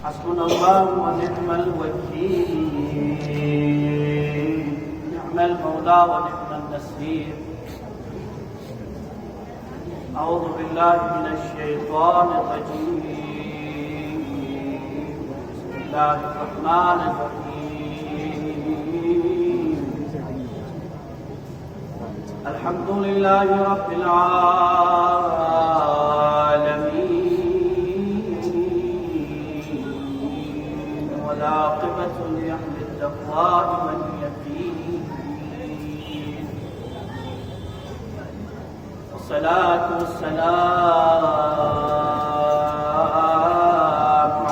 حسبنا الله ونعم الوكيل نعم المولى ونعم النصير أعوذ بالله من الشيطان الرجيم بسم الله الرحمن الرحيم الحمد لله رب العالمين والعاقبة لأهل التقوى واليقين والصلاة والسلام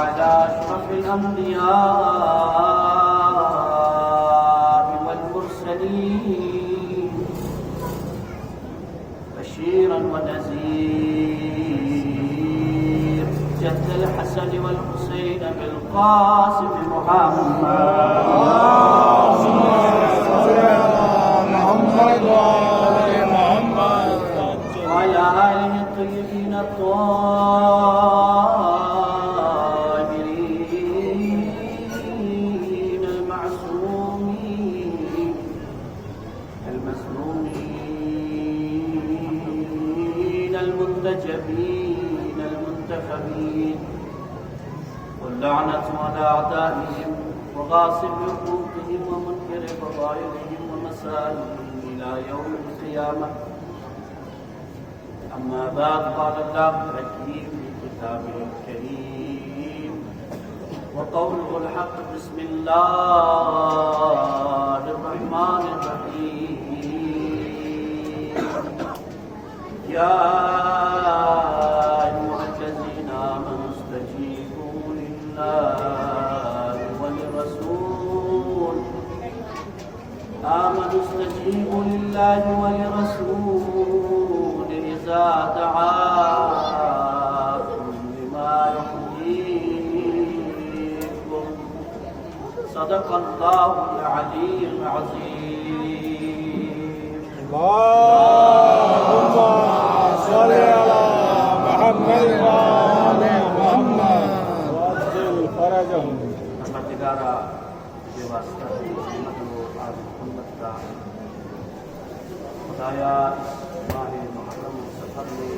على أشرف الأنبياء والمرسلين بشيرا ونذير جد الحسن والحسين بالقاسم محمد وعلى آله الطيبين الطاهرين المعصومين المسنونين المنتجبين المنتخبين واللعنة على أعدائهم وغاصب حقوقهم ومنكر فضائلهم ومسائلهم إلى يوم القيامة أما بعد قال الله الحكيم في كتابه الكريم وقوله الحق بسم الله الرحمن الرحيم يا أيها الذين آمنوا استجيبوا لله وللرسول آمنوا استجيبوا لله وللرسول إذا دعاكم لما يحييكم صدق الله العلي العظيم اللهم صل على محمد وآل محمد وعجل فرجهم. پروردگارا کے واسطہ محمد و آل محمد کا خدایا ماہ محرم سفر میں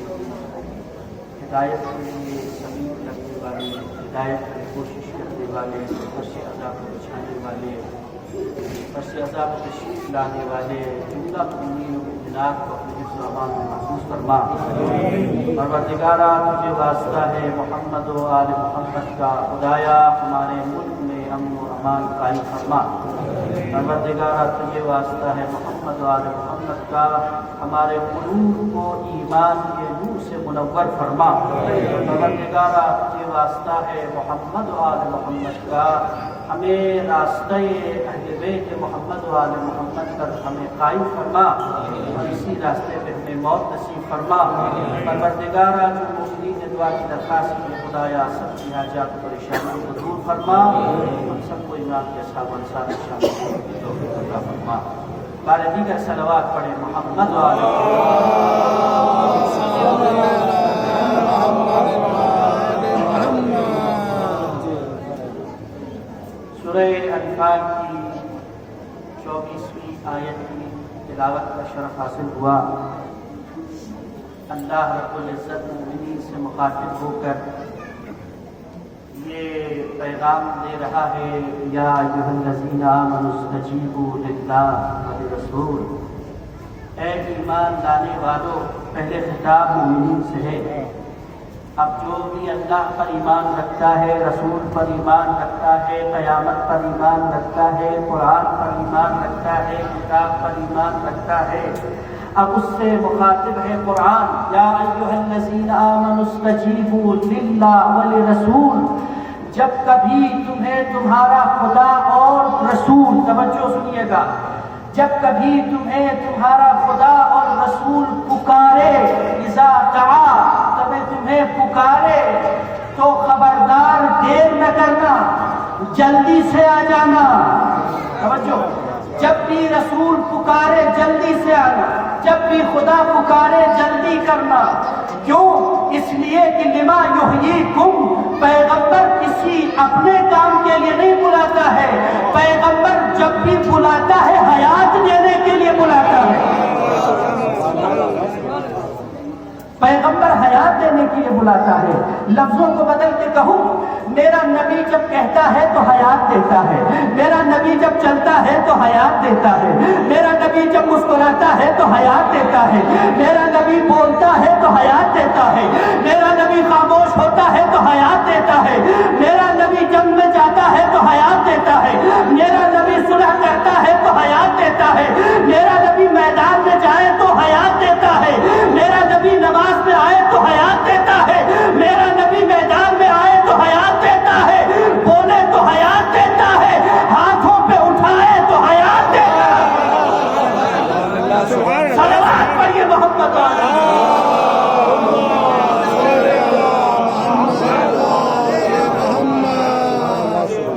ہدایت کے لیے سبیل کرنے والے ہدایت کی کوشش کرنے والے فرش عذاب بچھانے والے فرش عذاب تشریف لانے والے جملہ مومنین و مومنات کو اپنے حفظ و امان میں محفوظ فرما. پروردگارا تجھے واسطہ ہے محمد و آل محمد کا خدایا ہمارے ملک میں امن و امان قائم فرما. پروردگارا تجھے واسطہ ہے محمد و آل محمد کا ہمارے قلوب کو ایمان کے نور سے منور فرما. پروردگارا تجھے واسطہ ہے محمد و آل محمد کا ہمیں راستہ اہل بیت محمد و آل محمد پر ہمیں قائم فرما اور اسی راستے پہ ہمیں موت نصیب فرما. پروردگارا جو مومنین دعا کی درخواست کی خدایا سب کی حاجات و پریشانیوں کو دور فرما. ہم سب کو امام کے اصحاب و انصار شامل عطا فرما. بار دیگر صلوات پڑھیں محمد و آل سورہ انفال کی 24ویں آیت کی تلاوت کا شرف حاصل ہوا. اللہ رب العزت مومنین سے مخاطب ہو کر یہ پیغام دے رہا ہے یا ایھا الذین آمنوا استجیبوا للہ وللرسول. اے ایمان لانے والو، پہلے خطاب مومنین سے ہے. اب جو بھی اللہ پر ایمان رکھتا ہے، رسول پر ایمان رکھتا ہے، قیامت پر ایمان رکھتا ہے، قرآن پر ایمان رکھتا ہے، کتاب پر ایمان رکھتا ہے، اب اس سے مخاطب ہے قرآن. یا ایھا الذین آمنوا استجیبوا للہ وللرسول. جب کبھی تمہیں تمہارا خدا اور رسول، توجہ سنیے گا، جب کبھی تمہیں تمہارا خدا اور رسول پکارے، اذا دعا، تمہیں پکارے تو خبردار دیر نہ کرنا، جلدی سے آ جانا. توجہ، جب بھی رسول پکارے جلدی سے آنا، جب بھی خدا پکارے جلدی کرنا. کیوں؟ اس لیے کہ لما یحییکم، پیغمبر کسی اپنے کام کے لیے نہیں بلاتا ہے، پیغمبر جب بھی بلاتا ہے حیات دینے کے لیے بلاتا ہے۔ پیغمبر حیات دینے کے لیے بلاتا ہے۔ لفظوں کو بدل کے کہوں، میرا نبی جب کہتا ہے تو حیات دیتا ہے، میرا نبی جب چلتا ہے تو حیات دیتا ہے، میرا نبی جب مسکراتا ہے تو حیات دیتا ہے، میرا نبی بولتا ہے تو حیات دیتا ہے، میرا نبی خاموش ہوتا ہے تو حیات دیتا ہے، میرا نبی جنگ میں جاتا ہے تو حیات دیتا ہے، میرا نبی صلح کرتا ہے تو حیات دیتا ہے، میرا نبی میدان میں جائے تو حیات دیتا ہے، میرا نبی نماز میں آئے تو حیات دیتا ہے، میرا نبی میدان میں آئے تو حیات دیتا ہے، بولے تو حیات دیتا ہے، ہاتھوں پہ اٹھائے تو حیات دیتا ہے۔ صلوات پڑھیے محمد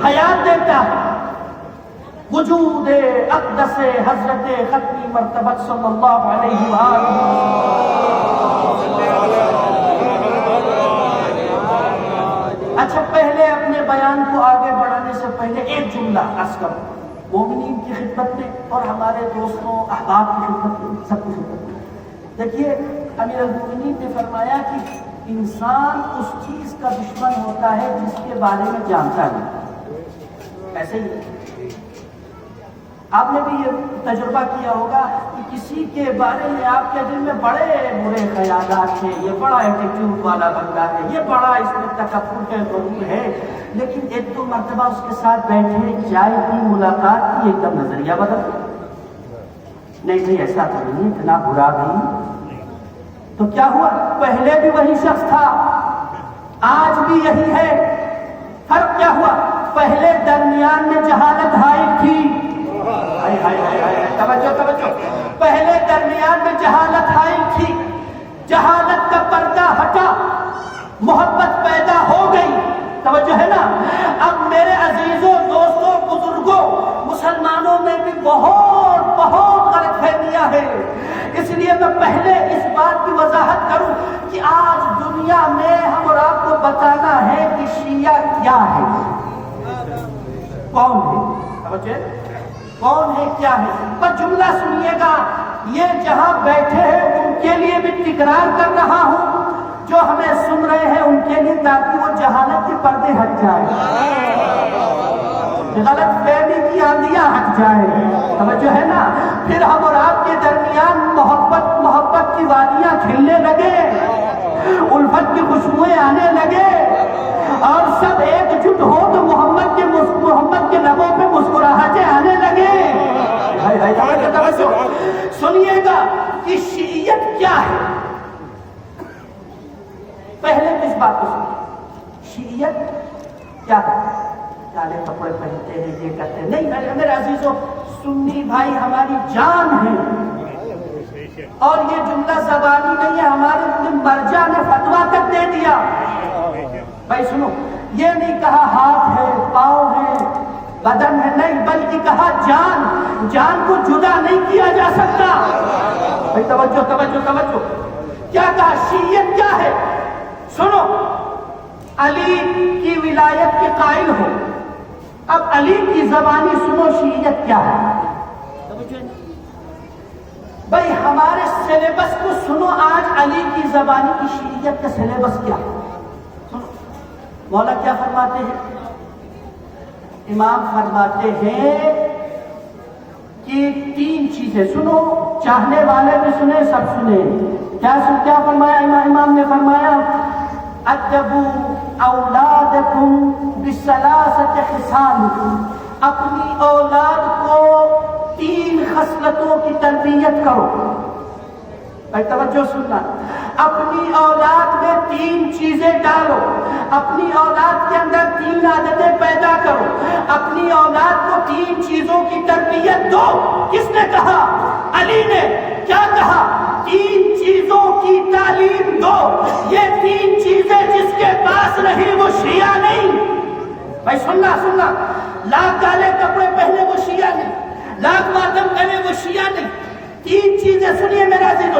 حیات دیتا ہے۔ وجود اقدس حضرت ختمی مرتبہ صلی اللہ علیہ وآلہ۔ اچھا، پہلے اپنے بیان کو آگے بڑھانے سے پہلے ایک جملہ عرض کروں، مومنین کی خدمت میں اور ہمارے دوستوں احباب کی خدمت میں، سب کی خدمت میں۔ دیکھیے، امیر المومنین نے فرمایا کہ انسان اس چیز کا دشمن ہوتا ہے جس کے بارے میں جانتا نہیں۔ ایسے ہی آپ نے بھی یہ تجربہ کیا ہوگا کہ کسی کے بارے میں آپ کے دل میں بڑے برے خیالات ہیں، یہ بڑا ایٹیٹیوڈ والا بندہ ہے، یہ بڑا اس میں تکبر ہے، غرور ہے، لیکن ایک دو مرتبہ اس کے ساتھ بیٹھے، چائے کی، ملاقات کی، ایک دم نظریہ بدل نہیں نہیں ایسا تو نہیں، اتنا برا بھی۔ تو کیا ہوا؟ پہلے بھی وہی شخص تھا، آج بھی یہی ہے۔ فرق کیا ہوا؟ پہلے درمیان میں جہالت حائل تھی، توجہ، پہلے درمیان میں جہالت حائل تھی، جہالت کا پردہ ہٹا، محبت پیدا ہو گئی، توجہ ہے نا۔ اب میرے عزیزوں، دوستوں، بزرگوں، مسلمانوں میں بھی بہت بہت غلط فہمیاں ہے۔ اس لیے میں پہلے اس بات کی وضاحت کروں کہ آج دنیا میں ہم اور آپ کو بتانا ہے کہ شیعہ کیا ہے، کون ہے، توجہ، کون ہے، کیا ہے۔ پر جملہ سنیے گا، یہ جہاں بیٹھے ہیں ان کے لیے بھی تکرار کر رہا ہوں، جو ہمیں سن رہے ہیں ان کے لیے، تاکہ وہ جہالت کے پردے ہٹ جائے، غلط فہمی کی آندیاں ہٹ جائے، توجہ ہے نا۔ پھر ہم اور آپ کے درمیان محبت کی وادیاں کھلنے لگے، الفت کی خوشبوئیں آنے لگے، اور سب ایک جٹ ہو تو محمد کے لبوں پہ مسکراہٹیں آنے لگے۔ سنیے گا کہ شیعیت کیا ہے۔ پہلے کس بات کو سنیے، شیعیت کیا ہے؟ کالے کپڑے پہنتے ہیں، یہ کرتے ہیں، نہیں میرے عزیزوں، سنی بھائی ہماری جان ہے، اور یہ جملہ زبانی نہیں ہے، ہمارے مرجع نے فتویٰ تک دے دیا۔ بھائی سنو، یہ نہیں کہا ہاتھ ہے، پاؤں ہے، بدن ہے، نہیں، بلکہ کہا جان کو جدا نہیں کیا جا سکتا۔ بھائی توجہ، کیا کہا؟ شیعیت کیا ہے؟ سنو، علی کی ولایت کے قائل ہو، اب علی کی زبانی سنو، شیعیت کیا ہے؟ بھائی ہمارے سلیبس کو سنو، آج علی کی زبانی کی شیعیت کا سلیبس کیا ہے؟ مولا کیا فرماتے ہیں؟ امام فرماتے ہیں کہ تین چیزیں، سنو، چاہنے والے بھی سنیں، سب سنیں۔ کیا فرمایا امام نے؟ فرمایا ادبوا اولادکم بثلاثۃ خصال، اپنی اولاد کو تین خصلتوں کی تربیت کرو۔ بھائی توجہ سننا، اپنی اولاد میں تین چیزیں ڈالو، اپنی اولاد کے اندر تین عادتیں پیدا کرو، اپنی اولاد کو تین چیزوں کی تربیت دو۔ کس نے کہا؟ علی نے۔ کیا کہا؟ تین چیزوں کی تعلیم دو۔ یہ تین چیزیں جس کے پاس نہیں وہ شیعہ نہیں۔ بھائی سننا، لاکھ کالے کپڑے پہنے وہ شیعہ نہیں، لاکھ ماتم کرے وہ شیعہ نہیں۔ تین چیزیں سنیے میرا عزیزو،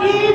3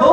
2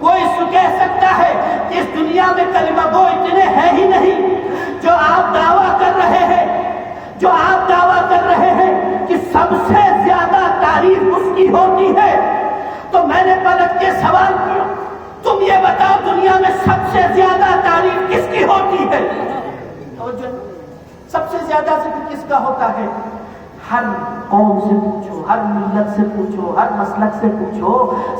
کوئی کہہ سکتا ہے کہ اس دنیا میں کلمہ گو اتنے ہیں ہی نہیں جو آپ دعویٰ کر رہے ہیں، جو آپ دعویٰ کر رہے ہیں کہ سب سے زیادہ تعریف اس کی ہوتی ہے. تو میں نے پلٹ کے سوال کیا، تم یہ بتاؤ دنیا میں سب سے زیادہ تعریف کس کی ہوتی ہے؟ سب سے زیادہ ذکر کس کا ہوتا ہے؟ ہر قوم سے پوچھو، ہر ملت سے پوچھو، ہر مسلک سے پوچھو،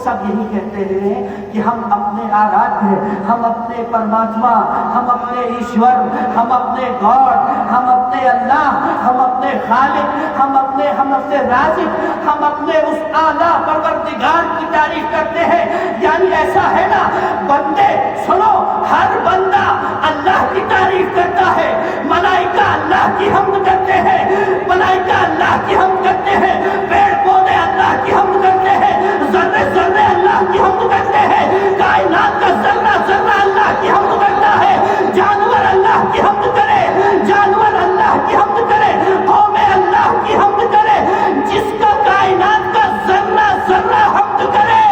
سب یہی کہتے ہیں کہ ہم اپنے آرادھیہ، ہم اپنے پرماتما، ہم اپنے ایشور، ہم اپنے گاڈ، ہم اپنے اللہ، ہم اپنے خالق، ہم اپنے رازق، ہم اپنے اس اعلیٰ پروردگار کی تعریف کرتے ہیں. یعنی ایسا ہے نا بندے، سنو، ہر بندہ اللہ کی تعریف کرتا ہے. ملائکہ اللہ کی حمد کرتے ہیں، ملائکہ اللہ کی حمد کرتے ہیں، پیڑ پودے اللہ کی حمد کرتے ہیں، ذرے ذرے اللہ کی حمد کرتے ہیں، کائنات کا ذرہ ذرہ اللہ کی حمد کرتا ہے. جانور اللہ کی حمد کرے، جانور اللہ کی حمد کرے، قوم اللہ کی حمد کرے. جس کا کائنات کا ذرہ ذرہ حمد کرے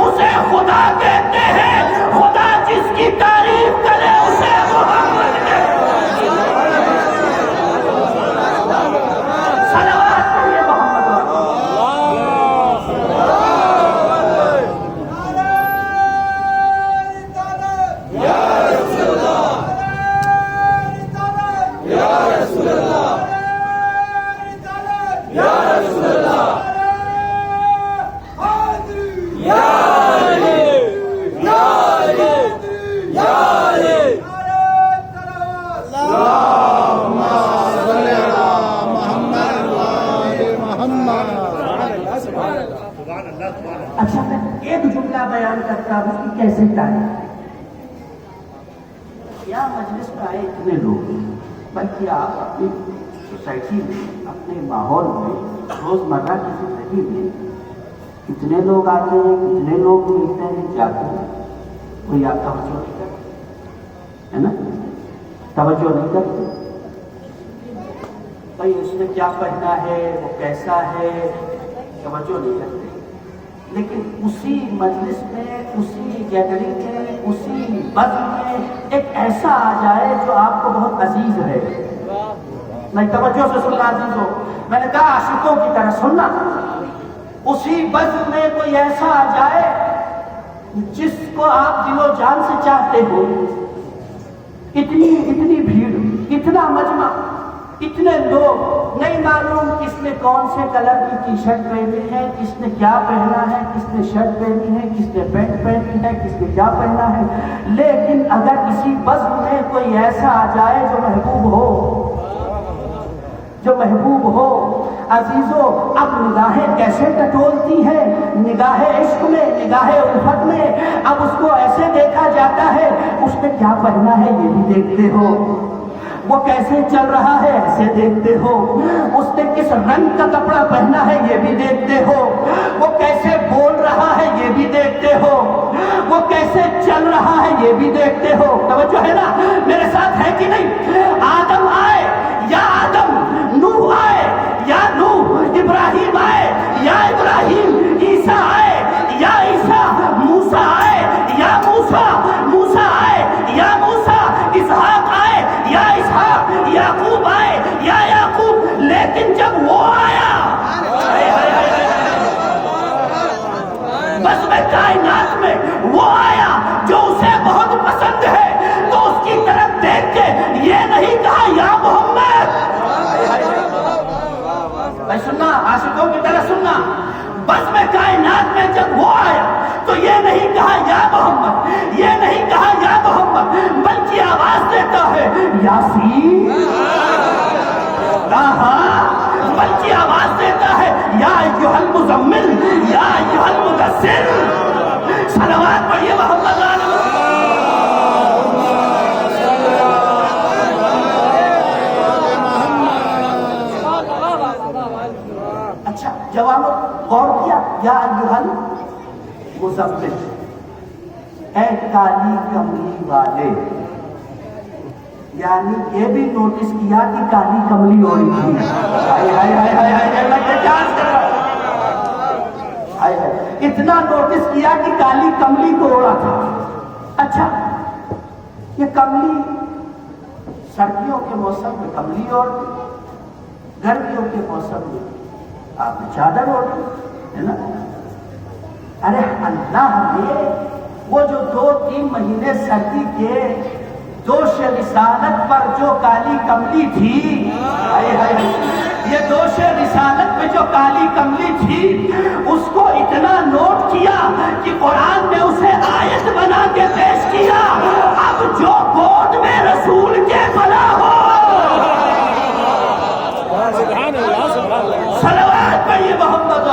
اسے خدا کہتے ہیں. خدا جس کی تعریف کرے اسے محمد کہتے ہیں. اچھا میں ایک جملہ بیان کرتا ہوں کہ کیسے تعریف. کیا مجلس میں آئے اتنے لوگ، بلکہ آپ اپنی سوسائٹی میں، اپنے ماحول میں، روزمرہ کی زندگی میں کتنے لوگ آتے ہیں، کتنے لوگ ملتے ہیں، جاتے ہیں، کوئی آپ توجہ نہیں کرتے، ہے نا؟ توجہ نہیں کرتے. بھائی اس نے کیا پہنا ہے، وہ کیسا ہے، توجہ نہیں کرتے. لیکن اسی مجلس میں، اسی گیدرنگ میں، اسی بزم میں ایک ایسا آ جائے جو آپ کو بہت عزیز ہے. نہیں توجہ سے سننا عزیز ہو، میں نے کہا عاشقوں کی طرح سننا. اسی بزم میں کوئی ایسا آ جائے جس کو آپ دل و جان سے چاہتے ہو. اتنی بھیڑ، اتنا مجمع، اتنے لوگ، نہیں معلوم کس نے کون سے کلر کی ٹی شرٹ پہنی ہے، کس نے کیا پہنا ہے، کس نے شرٹ پہنی ہے، کس نے پینٹ پہنی ہے، کس نے کیا پہنا ہے. لیکن اگر کسی بزم میں کوئی ایسا آ جائے جو محبوب ہو، جو محبوب ہو، عزیزو اب نگاہیں کیسے ٹٹولتی ہیں، نگاہ عشق میں، نگاہ الفت میں. اب اس کو ایسے دیکھا جاتا ہے، اس نے کیا پہنا ہے یہ بھی دیکھتے ہو، وہ کیسے چل رہا ہے ایسے دیکھتے ہو، اس نے کس رنگ کا کپڑا پہنا ہے یہ بھی دیکھتے ہو، وہ کیسے بول رہا ہے یہ بھی دیکھتے ہو، وہ کیسے چل رہا ہے یہ بھی دیکھتے ہو. توجہ ہے نا میرے ساتھ، ہے کہ نہیں؟ آدم آئے یا آدم، نوح آئے یا نوح، ابراہیم آئے یا ابراہیم، عیسیٰ آئے یا عیسیٰ، موسیٰ آئے یا موسیٰ، موسیٰ آئے یا موسیٰ، اسحاق آئے یا اسحاق، یعقوب آئے یا یعقوب. لیکن جب وہ آیا بس میں کائنات میں، وہ آیا جو اسے بہت پسند ہے، تو اس کی طرف دیکھ کے یہ نہیں کہا یا محمد. بھائی سننا، عاشقوں کی طرح سننا. بس میں کائنات میں جب وہ آیا تو یہ نہیں کہا یا محمد، یہ نہیں کہا یا محمد، بلکہ آواز دیتا ہے یاسین، بلکہ آواز دیتا ہے یا ایھا المزمل، یا ایھا المدثر. صلوات پڑھیے محمد علیہ. اچھا جواب غور کیا، یا ایھا المزمل، اے کالی کملی والے. یعنی یہ بھی نوٹس کیا کہ کالی کملی ہو رہی تھی. اتنا نوٹس کیا کہ کالی کملی کو اوڑا تھا. اچھا یہ کملی سردیوں کے موسم میں کملی اوڑھتی، گرمیوں کے موسم میں آپ نے چادر اوڑھی ہے نا. ارے اللہ نے وہ جو 2-3 مہینے سردی کے دوش رسالت پر جو کالی کملی تھی، یہ دوش رسالت پہ جو کالی کملی تھی اس کو اتنا نوٹ کیا کہ قرآن نے اسے آیت بنا کے پیش کیا. اب جو گود میں رسول کے بنا ہو، صلوات پڑھیے محمد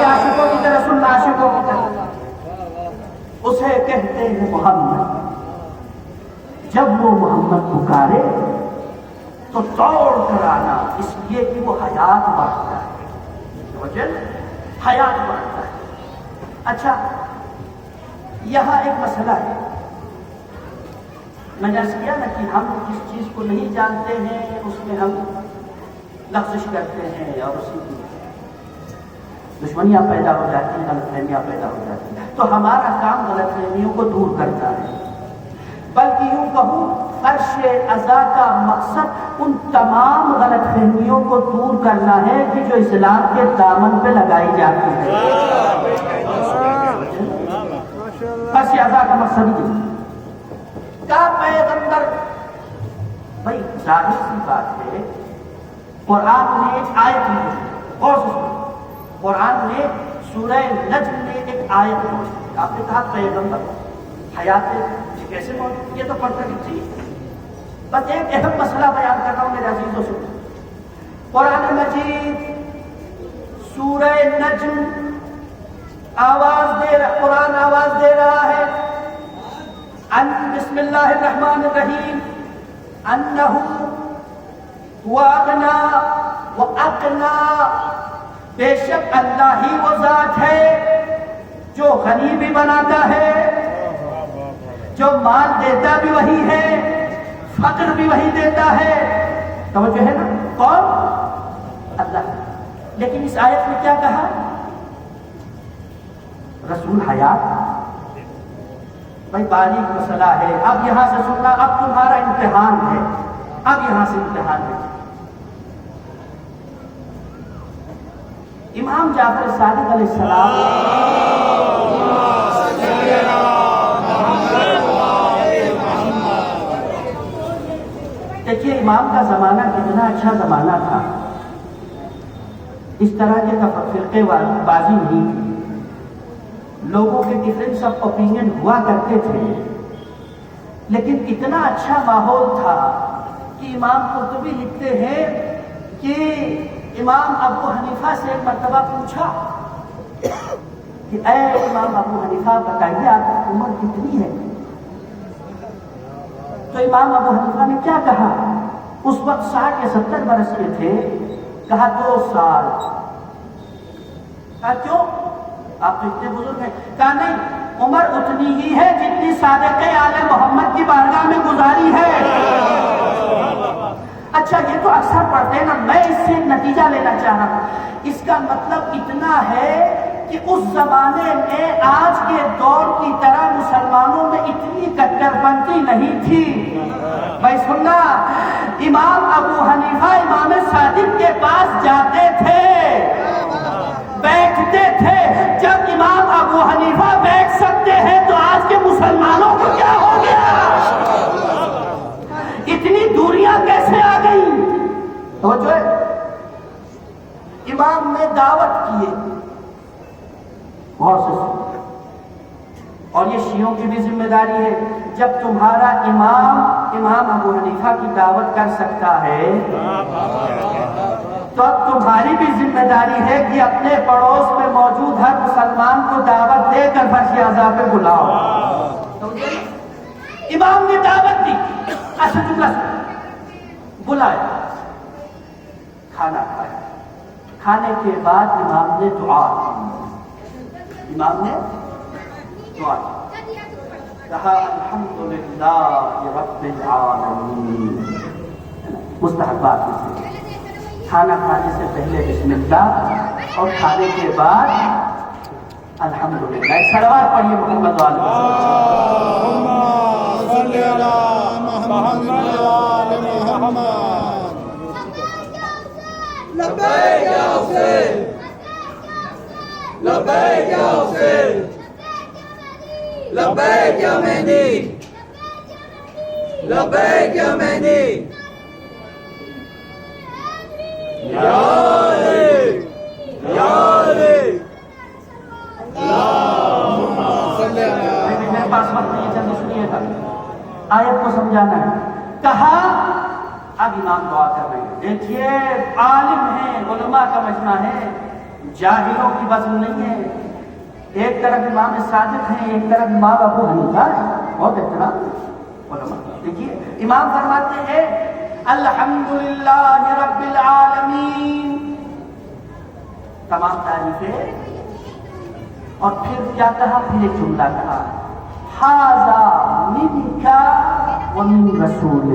عاشقوں کی طرح سننا، عاشقوں کی طرح. اسے کہتے ہیں محمد. جب وہ محمد پکارے تو دوڑ کر آنا، اس لیے کہ وہ حیات بڑھتا ہے، حیات بڑھتا ہے. اچھا یہاں ایک مسئلہ ہے، میں نے عرض کیا نا کہ ہم جس چیز کو نہیں جانتے ہیں اس میں ہم لغزش کرتے ہیں اور اسی کی دشمنیاں پیدا ہو جاتی ہیں، غلط فہمیاں پیدا ہو جاتی ہیں. تو ہمارا کام غلط فہمیوں کو دور کرتا ہے، بلکہ یوں کہوں فرش عزا کا مقصد ان تمام غلط فہمیوں کو دور کرنا ہے کہ جو اسلام کے دامن پہ لگائی جاتی ہے. فرش عزا کا مقصد ہی کا پیغمبر. بھائی ظاہر سی بات ہے، قرآن نے ایک آیت میں غور سے سنو، قرآن نے سورہ نجم میں ایک آیت موجود. آپ نے کہا پیغمبر حیات کیسے موجود، یہ تو کنٹراڈکٹری ہے. بس ایک اہم مسئلہ بیان کر رہا ہوں میرے عزیزوں سے. قرآن مجید سورہ نجم قرآن آواز دے رہا ہے بسم اللہ الرحمن الرحیم انہ ہوا اغنا و اقنا. بے شک اللہ ہی وہ ذات ہے جو غنی بھی بناتا ہے، جو مال دیتا بھی وہی ہے، فقر بھی وہی دیتا ہے. توجہ ہے نا؟ کون؟ اللہ. لیکن اس آیت میں کیا کہا؟ رسول حیات. بھائی باریک مسئلہ ہے، اب یہاں سے سننا، اب تمہارا امتحان ہے، اب یہاں سے امتحان ہے. امام جعفر صادق علیہ السلام دیکھیے امام کا زمانہ کتنا اچھا زمانہ تھا. اس طرح کے فرقے بازی نہیں تھی، لوگوں کے ڈفرینس آف اوپینین ہوا کرتے تھے، لیکن اتنا اچھا ماحول تھا کہ امام قرطبی لکھتے ہیں کہ امام ابو حنیفہ سے ایک مرتبہ پوچھا کہ اے امام ابو حنیفہ بتائیے آپ کی عمر کتنی ہے؟ تو امام ابو حنیفہ نے کیا کہا؟ اس وقت 60 یا 70 برس کے تھے. کہا 2 سال. کہا کیوں؟ آپ تو اتنے بزرگ ہیں. کہا نہیں، عمر اتنی ہی ہے جتنی صادق آل محمد کی بارگاہ میں گزاری ہے. اچھا یہ تو اکثر پڑھتے ہیں نا، میں اس سے ایک نتیجہ لینا چاہ رہا ہوں. اس کا مطلب اتنا ہے کہ اس زمانے میں آج کے دور کی طرح مسلمانوں میں اتنی کٹر پنتی نہیں تھی. بھائی سننا، امام ابو حنیفہ امام صادق کے پاس جاتے تھے، بیٹھتے تھے. جب امام ابو حنیفہ بیٹھ سکتے ہیں تو آج کے مسلمانوں کو کیا ہو گیا؟ اتنی دوریاں کیسے آ گئی؟ تو جو امام نے دعوت کیے، بہت سے، اور یہ شیعوں کی بھی ذمہ داری ہے. جب تمہارا امام ابو حنیفہ کی دعوت کر سکتا ہے تو اب تمہاری بھی ذمہ داری ہے کہ اپنے پڑوس میں موجود ہر مسلمان کو دعوت دے کر فرش عزا پہ بلاؤ. امام نے دعوت دی، اچھا جملہ بلایا، کھانا کھایا. کھانے کے بعد امام نے دعا کی. امام نے دعا کی، کہا الحمدللہ رب العالمین. مستحبات میں سے کھانا کھانے سے پہلے بسم اللہ اور کھانے کے بعد الحمدللہ. ایک صلوات پڑھیے محمد والے اللهم صل على محمد وآل محمد. لبیک یا حسین لبیک یا حسین لبیک یا مہدی لبیک یا مہدی یا علی یا علی اللہم صل علی. میرے پاس وقت نہیں ہے، جلدی سنیے گا. آیت کو سمجھانا ہے. کہا اب امام دعا کر رہے ہیں. دیکھیے عالم ہیں، علماء کا مجمع ہے، جاہلوں کی وزن نہیں ہے. ایک طرف امام صادق ہیں، ایک طرف امام ابو حنیفہ ہے. بہت احترام علماء. دیکھیے امام فرماتے ہیں الحمدللہ رب العالمین، تمام تعریفیں. اور پھر کیا کہا؟ پھر ایک جملہ کہا ھذا منکا ومن رسول.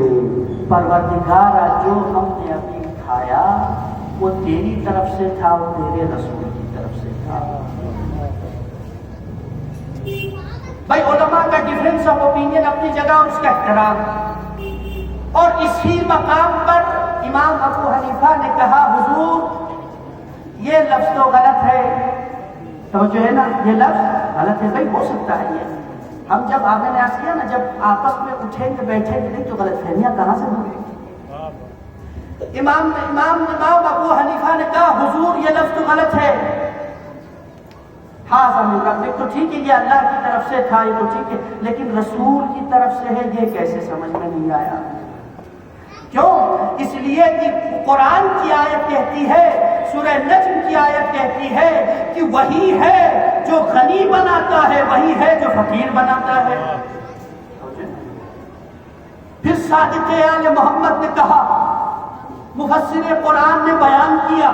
پروردگارا جو ہم نے ابھی کھایا وہ تیری طرف سے تھا اور تیرے رسول کی طرف سے تھا. بھائی علماء کا ڈیفرنس آف اوپینین اپنی جگہ اور اس کا احترام. اور اسی مقام پر امام ابو حنیفہ نے کہا حضور یہ لفظ تو غلط ہے. توجہ ہے نا، یہ لفظ غلط ہے. بھائی ہو سکتا ہے یہ، ہم جب آپ نے عرض کیا نا، جب آپس میں اٹھیں گے بیٹھیں گے تو غلط فہمیاں کہاں سے ہوں گی. امام ابو حنیفہ نے کہا حضور یہ لفظ تو غلط ہے. ہاں سمجھ رہا تو ٹھیک ہے، یہ اللہ کی طرف سے تھا، یہ تو ٹھیک ہے، لیکن رسول کی طرف سے ہے یہ کیسے سمجھ میں نہیں آیا. کیوں؟ اس لیے کہ قرآن کی آیت کہتی ہے، سورہ نجم کی آیت کہتی ہے کہ وہی ہے جو غنی بناتا ہے، وہی ہے جو فقیر بناتا ہے. پھر صادق آل محمد نے کہا، مفسر قرآن نے بیان کیا،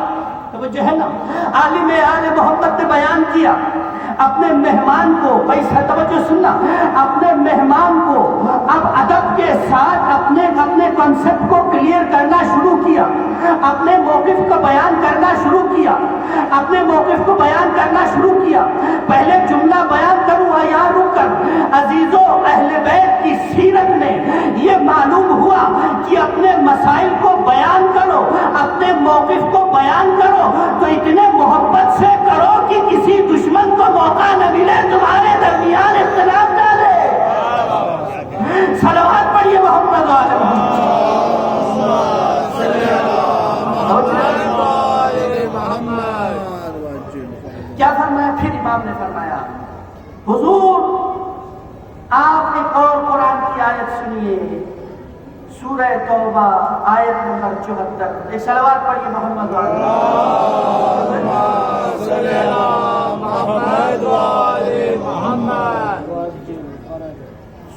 تو جو ہے نا عالم آل محمد نے بیان کیا اپنے مہمان کو. پیسہ توجہ سننا، اپنے مہمان کو اب ادب کے ساتھ اپنے کنسپٹ کو کلیئر کرنا شروع کیا، اپنے موقف کو بیان کرنا شروع کیا، اپنے موقف کو بیان کرنا شروع کیا. پہلے جملہ بیان کروں یا رک کر. عزیزوں، اہل بیت کی سیرت میں یہ معلوم ہوا کہ اپنے مسائل کو بیان کرو، اپنے موقف کو بیان کرو تو اتنے محبت سے کرو کہ کسی دشمن کو موقع نہ ملے تمہارے درمیان اختلاف ڈالے. صلوات پڑھیے محمد والے محمد. کیا فرمایا؟ پھر امام نے فرمایا حضور آپ ایک اور قرآن کی آیت سنیے، سورہ توبہ آیت نمبر 74. ایک صلوات پڑھیے محمد والے محمد.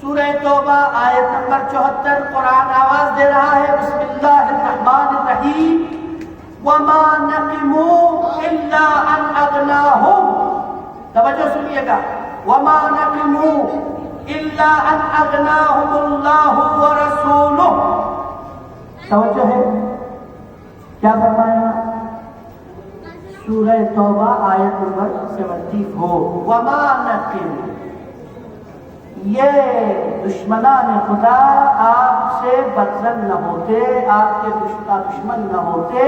سورہ توبہ آیت نمبر 74. قرآن آواز دے رہا ہے بسم اللہ الرحمن الرحیم. وما نقموا الا ان اغناهم. توجہ سنیے گا. وما نقموا الا ان اغناهم اللہ ورسولہ. توجہ ہے کیا فرمایا؟ سورہ توبہ آیت نمبر 74. وما نقموا، یہ دشمنان خدا آپ سے بدظن نہ ہوتے، آپ کے دشمن نہ ہوتے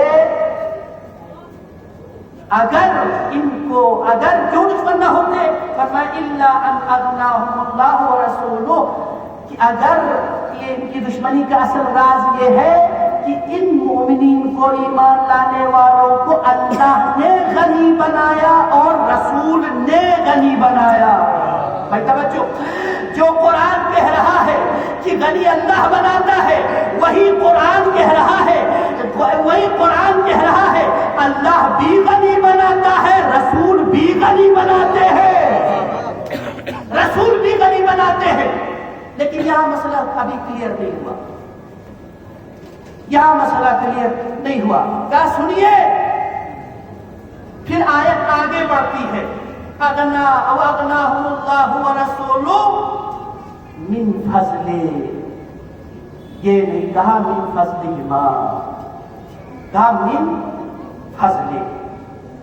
اگر کیوں دشمن نہ ہوتے؟ فرمایا الا ان اغناهم اللہ ورسولہ، کہ اگر یہ ان کی دشمنی کا اصل راز یہ ہے کہ ان مومنین کو، ایمان لانے والوں کو اللہ نے غنی بنایا اور رسول نے غنی بنایا. بھائی توجہ، جو قرآن کہہ رہا ہے کہ غنی اللہ بناتا ہے، وہی قرآن کہہ رہا ہے اللہ بھی غنی بناتا ہے، رسول بھی غنی بناتے ہیں. لیکن یہاں مسئلہ ابھی کلیئر نہیں ہوا. کیا سنیے، پھر آیت آگے بڑھتی ہے. اغناهم اللہ ورسولہ من فضلہ. یہ نہیں کہا من فضلہما، کہا من فضل،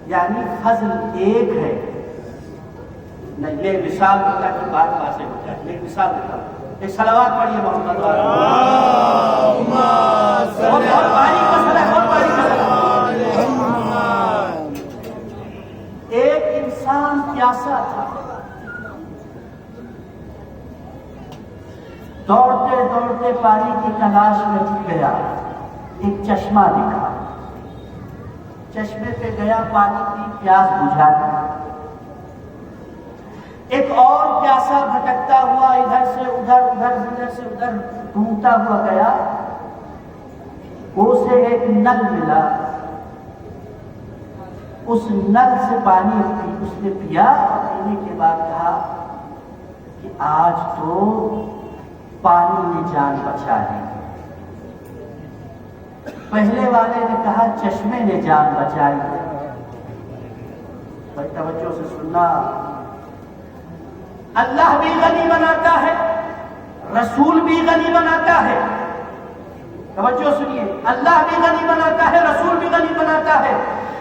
یعنی فضل ایک ہے. نہیں، یہ مثال دیتا کہ بات واضح ہو جائے. ایک مثال دیتا ہوں. ایک صلوات پڑھیے محمد والا. بہت باریک مسئلہ ہے، بہت باریک مسئلہ. ایک انسان پیاسا تھا، دوڑتے دوڑتے پانی کی تلاش میں گیا. ایک چشمہ دکھا، چشمے پہ گیا، پانی کی پیاس بجھا دی. ایک اور پیاسا بھٹکتا ہوا ادھر سے ادھر، ادھر سے ادھر ڈھونڈتا ہوا گیا. اسے ایک نل ملا، اس نل سے پانی اس نے پیا. پینے کے بعد کہا کہ آج تو پانی نے جان بچا لی. پہلے والے نے کہا چشمے نے جان بچائی. بڑی توجہ سے سننا. اللہ بھی غنی بناتا ہے، رسول بھی غنی بناتا ہے. توجہ سنیے، اللہ بھی غنی بناتا ہے، رسول بھی غنی بناتا ہے.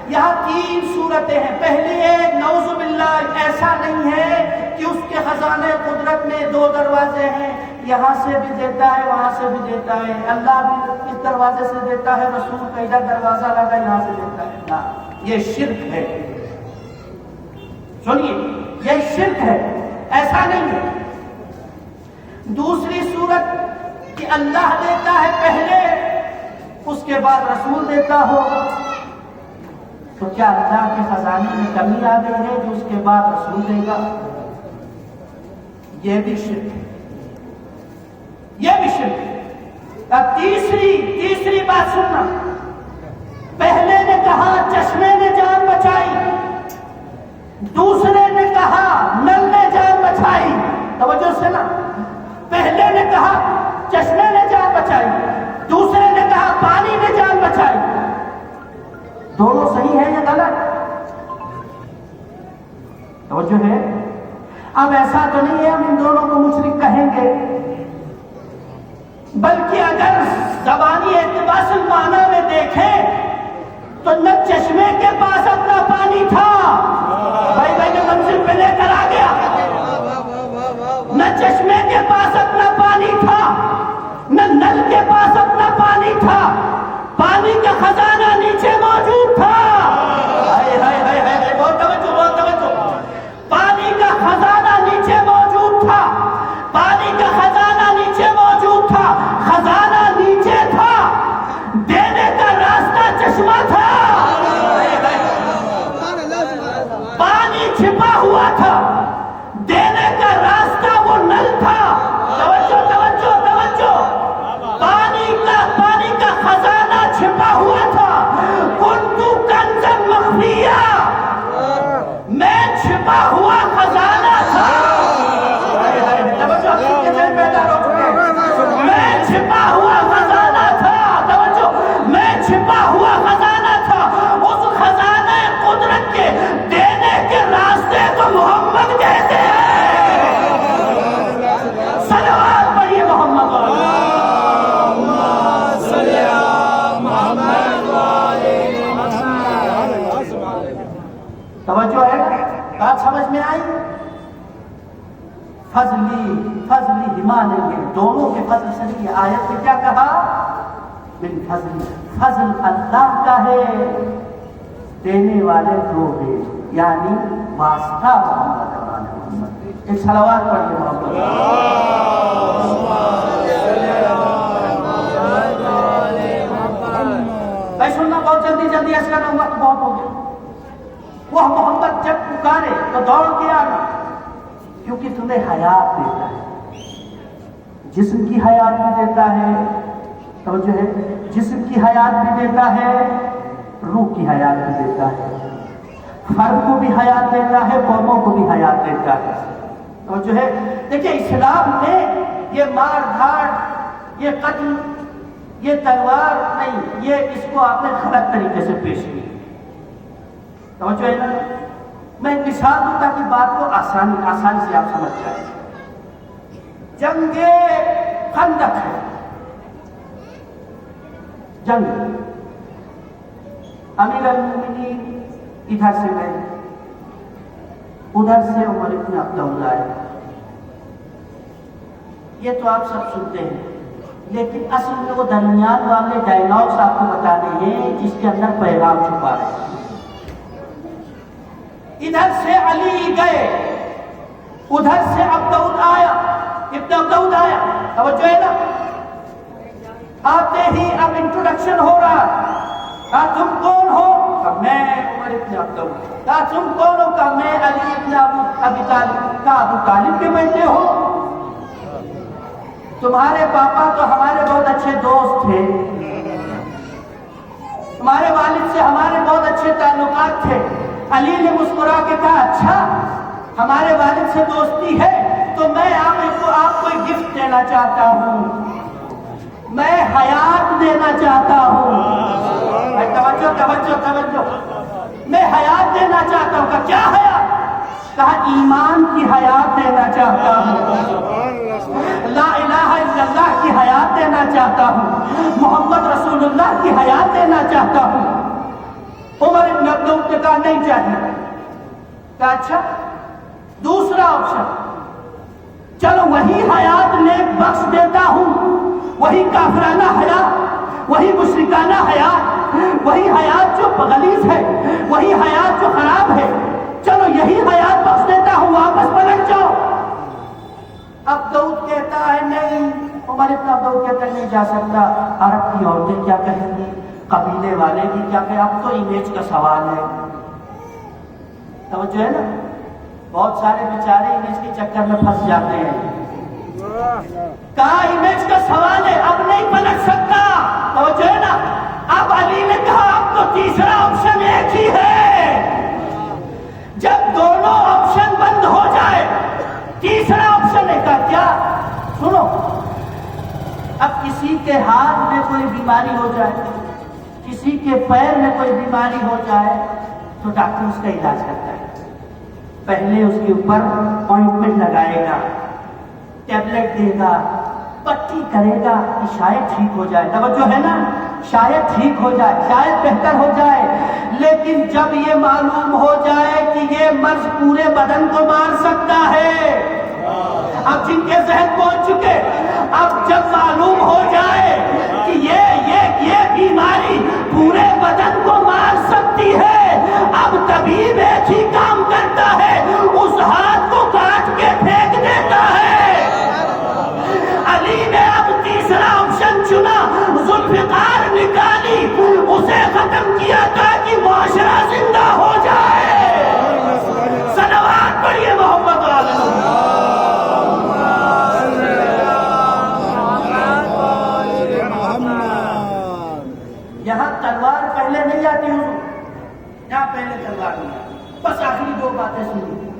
یہاں 3 صورتیں ہیں. پہلی ایک، نعوذ باللہ، ایسا نہیں ہے کہ اس کے خزانے قدرت میں 2 دروازے ہیں، یہاں سے بھی دیتا ہے وہاں سے بھی دیتا ہے. اللہ بھی اس دروازے سے دیتا ہے، رسول کا ادھر دروازہ لگا یہاں سے دیتا ہے. نہ، یہ شرک ہے. سنیے، یہ شرک ہے، ایسا نہیں ہے. دوسری صورت کہ اللہ دیتا ہے پہلے، اس کے بعد رسول دیتا ہو. تو کیا اللہ کے خزانے میں کمی آ گئی ہے جو اس کے بعد رسول دے گا؟ یہ بھی شرک ہے، یہ بھی شرک ہے. اب تیسری بات سننا. پہلے نے کہا چشمے نے جان بچائی، دوسرے نے کہا نل نے جان بچائی. توجہ سے نا، پہلے نے کہا چشمے نے جان بچائی، دوسرے نے کہا پانی نے جان بچائی. دونوں صحیح ہے یا غلط؟ توجہ ہے. اب ایسا تو نہیں ہے ہم ان دونوں کو مشرک کہیں گے، بلکہ اگر زبانی اقتباس المعنی میں دیکھیں تو نہ چشمے کے پاس اپنا پانی تھا، بھائی نے منزل پہ لے کر آ گیا. نہ چشمے کے پاس اپنا پانی تھا، نہ نل کے پاس اپنا پانی تھا. پانی کا خزانہ نیچے موجود تھا. بہت توجہ. پانی کا خزانہ نیچے موجود تھا، پانی کا خزانہ نیچے موجود تھا. خزانہ نیچے تھا، دینے کا راستہ چشمہ تھا. پانی چھپا ہوا تھا، دینے کا راستہ وہ نل تھا. توجہ. پانی کا خزانہ چھپا ہوا تھا. کنتو کنزا مخفیا، میں چھپا ہوا خزانہ تھا. میں چھپا ہوا خزانہ تھا. توجہ، میں چھپا ہوا خزانہ تھا. اس خزانہ قدرت کے دینے کے راستے کو محمد کہتے ہیں. صلوات پڑھیے محمد. توجہ ہے، بات سمجھ میں آئی؟ فضلی ہما نہیں ہے، دونوں کے فضل سے نہیں. آیت میں کیا کہا؟ من فضل. فضل اللہ کا ہے، دینے والے 2 ہیں، یعنی واسطہ محمد. ایک صلوات پڑھیے محمد. بھائی سننا، بہت جلدی اس کا وقت بہت ہو گیا. وہ محمد جب پکارے تو دوڑ کے آنا، کیونکہ تمہیں حیات دیتا ہے، جسم کی حیات بھی دیتا ہے. توجہ ہے، جسم کی حیات بھی دیتا ہے، روح کی حیات بھی دیتا ہے. فرد کو بھی حیات دیتا ہے، قوموں کو بھی حیات دیتا ہے. توجہ ہے. دیکھیں، اسلام نے یہ مار دھاڑ، یہ قتل، یہ تلوار نہیں، یہ اس کو آپ نے غلط طریقے سے پیش کی. توجہ ہے نا. میں ایک مثال دوں تاکہ بات کو آسانی سے آپ سمجھ جائیں. جنگ خندق ہے، جنگ امیر المومنین ادھر سے گئے، ادھر سے عمر ابن عبداللہ آئے. یہ تو آپ سب سنتے ہیں، لیکن اصل میں وہ درمیان والے ڈائلاگس آپ کو بتانے ہیں جس کے اندر پیغام چھپا ہے. ادھر سے علی گئے، ادھر سے عبداللہ آیا، ابن عبداللہ آیا. توجہ ہے نا؟ آتے ہی اب انٹروڈکشن ہو رہا. کہا تم کون ہو؟ کہا میں عمر ابن عبداللہ. کہا تم کون ہو؟ کہا میں علی ابن ابی طالب. کہا ابو طالب کے بیٹے ہو؟ تمہارے پاپا تو ہمارے بہت اچھے دوست تھے، تمہارے والد سے ہمارے بہت اچھے تعلقات تھے. علی نے مسکرا کے کہا اچھا ہمارے والد سے دوستی ہے تو میں آپ کو ایک گفٹ دینا چاہتا ہوں، میں حیات دینا چاہتا ہوں. توجہ توجہ توجہ، میں حیات دینا چاہتا ہوں. کہا کیا حیات؟ کہا ایمان کی حیات دینا چاہتا ہوں، لا الہ الا اللہ کی حیات دینا چاہتا ہوں، محمد رسول اللہ کی حیات دینا چاہتا ہوں. عمر ابن عبداللہ نے کہا نہیں چاہیے. کہا اچھا دوسرا آپشن، چلو وہی حیات نیک بخش دیتا ہوں، وہی کافرانہ حیات، وہی مشرکانہ حیات، وہی حیات جو غلیظ ہے، وہی حیات جو خراب ہے، چلو یہی حیات بخش دیتا ہوں، واپس پلٹ جاؤ. اب داؤد کہتا ہے نہیں، عمر ابن عبداللہ کہتا ہے نہیں جا سکتا. عرب کی عورتیں کیا کہیں گی، قبیلے والے بھی کیا کہیں، اب تو امیج کا سوال ہے. توجہ ہے نا؟ بہت سارے بیچارے امیج کے چکر میں پھنس جاتے ہیں. کہا امیج کا سوال ہے، اب نہیں پلٹ سکتا. توجہ ہے نا؟ اب علی نے کہا اب تو تیسرا آپشن ایک ہی ہے. جب دونوں آپشن بند ہو جائے تیسرا آپشن ہے. کہا کیا؟ سنو، اب کسی کے ہاتھ میں کوئی بیماری ہو جائے، کسی کے پیر میں کوئی بیماری ہو جائے تو ڈاکٹر اس کا علاج کرتا ہے. پہلے اس کے اوپر آئنٹمنٹ لگائے گا، ٹیبلٹ دے گا، پٹی کرے گا کہ شاید ٹھیک ہو جائے. توجہ ہے نا؟ شاید ٹھیک ہو جائے، شاید بہتر ہو جائے. لیکن جب یہ معلوم ہو جائے کہ یہ مرض پورے بدن کو مار سکتا ہے، اب جن کے ذہن پہنچ چکے، اب جب معلوم ہو جائے کہ یہ بیماری پورے بدن کو مار سکتی ہے، اب طبیب ایک ہی کام کرتا ہے، اس ہاتھ کو کاٹ کے پھینک دیتا ہے. علی نے اب تیسرا آپشن چنا، ذوالفقار نکالی، اسے ختم کیا تاکہ معاشرہ زندہ ہو جائے. صلوات پڑھیے محمد علیہ یہاں تلوار پہلے نہیں آتی ہوں، یہاں پہلے تلوار نہیں آتی. بس آخری دو باتیں سنی.